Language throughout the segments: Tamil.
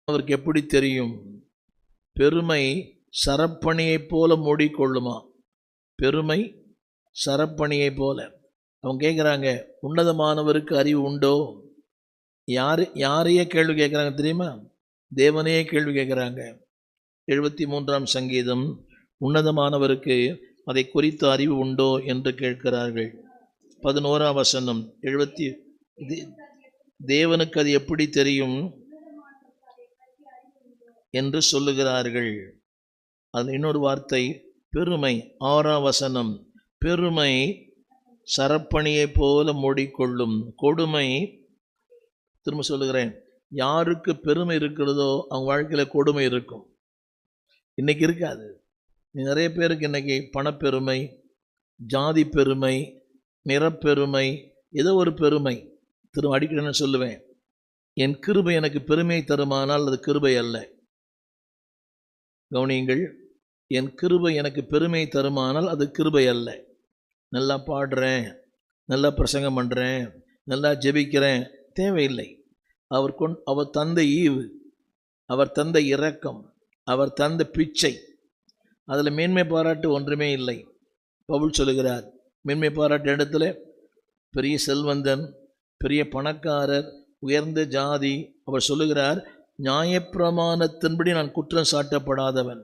அவருக்கு எப்படி தெரியும்? பெருமை சரப்பணியைப் போல மூடிக்கொள்ளுமா? பெருமை சரப்பணியை போல. அவங்க கேட்குறாங்க, உன்னதமானவருக்கு அறிவு உண்டோ? யாரையே கேள்வி கேட்குறாங்க தெரியுமா? தேவனையே கேள்வி கேட்குறாங்க. 73ஆம் சங்கீதம், உன்னதமானவருக்கு அதை குறித்த அறிவு உண்டோ என்று கேட்கிறார்கள். 11ஆம் வசனம், தேவனுக்கு அது எப்படி தெரியும் என்று சொல்லுகிறார்கள். அதில் இன்னொரு வார்த்தை பெருமை. 6ஆம் வசனம், பெருமை சரப்பணியை போல மூடிக்கொள்ளும். கொடுமை, திரும்ப சொல்லுகிறேன், யாருக்கு பெருமை இருக்கிறதோ அவங்க வாழ்க்கையில் கொடுமை இருக்கும். இன்னைக்கு இருக்காது. நிறைய பேருக்கு இன்னைக்கு பணப்பெருமை, ஜாதி பெருமை, நிறப்பெருமை, ஏதோ ஒரு பெருமை. திரும்ப அடிக்கடி சொல்லுவேன், என் கிருபை எனக்கு பெருமை தருமானால் அது கிருபை அல்ல. கவனியுங்கள், என் கிருபை எனக்கு பெருமை தருமானால் அது கிருபை அல்ல. நல்லா பாடுறேன், நல்லா பிரசங்கம் பண்ணுறேன், நல்லா ஜெபிக்கிறேன், தேவையில்லை. அவர் தந்த ஈவு, அவர் தந்த இரக்கம், அவர் தந்த பிச்சை, அதில் மேன்மை பாராட்டு ஒன்றுமே இல்லை. பவுல் சொல்லுகிறார், மேன்மை பாராட்டு இடத்துல பெரிய செல்வந்தன், பெரிய பணக்காரர், உயர்ந்த ஜாதி, அவர் சொல்லுகிறார், நியாயப்பிரமாணத்தின்படி நான் குற்றம் சாட்டப்படாதவன்.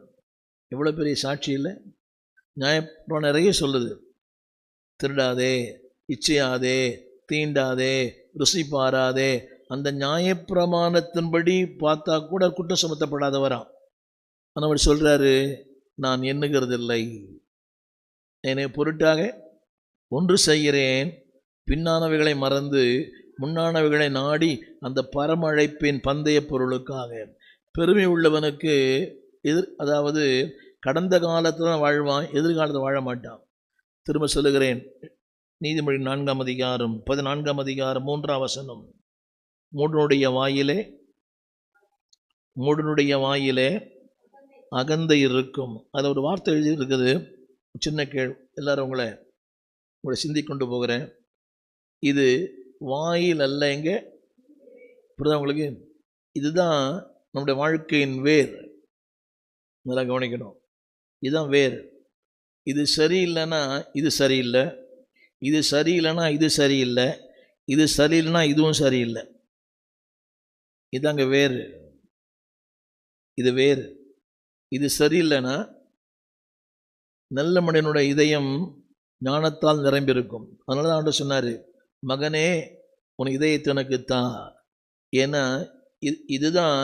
எவ்வளோ பெரிய சாட்சி இல்லை? நியாயப்பிரமாணம் நிறைய சொல்லுது, திருடாதே, இச்சையாதே, தீண்டாதே, ருசி பாராதே. அந்த நியாயப்பிரமாணத்தின்படி பார்த்தா கூட குற்றம் சுமத்தப்படாதவராம். ஆனால் அவர் சொல்கிறாரு, நான் எண்ணுகிறதில்லை, என்னை பொருட்டாக ஒன்று செய்கிறேன், பின்னானவைகளை மறந்து முன்னானவைகளை நாடி அந்த பரமழைப்பின் பந்தய பொருளுக்காக. பெருமை உள்ளவனுக்கு அதாவது கடந்த காலத்தில் தான் வாழ்வான், எதிர்காலத்தில் வாழ மாட்டான். திரும்ப சொல்லுகிறேன், நீதிமொழி 4ஆம் அதிகாரம் 14ஆம் அதிகாரம் 3ஆம் வசனம், மூடனுடைய வாயிலே அகந்தை இருக்கும். அதில் ஒரு வார்த்தை எழுதி இருக்குது, சின்ன எல்லாரும் உங்களை சிந்திக்கொண்டு போகிறேன். இது வாயில் அல்ல, எங்க புரியுதா உங்களுக்கு? இதுதான் நம்முடைய வாழ்க்கையின் வேர். நல்லா கவனிக்கணும், இதுதான் வேர். இது சரியில்லைன்னா இது சரியில்லை, இது சரியில்லைன்னா இது சரியில்லை, இது சரியில்லைன்னா இதுவும் சரியில்லை. இதாங்க வேறு. இது வேறு. இது சரியில்லைன்னா, நல்ல மனிதனுடைய இதயம் ஞானத்தால் நிரம்பியிருக்கும். அதனால தான் ஆண்டவர் சொன்னார், மகனே உன் இதயத்தை எனக்கு தான். ஏன்னா இதுதான்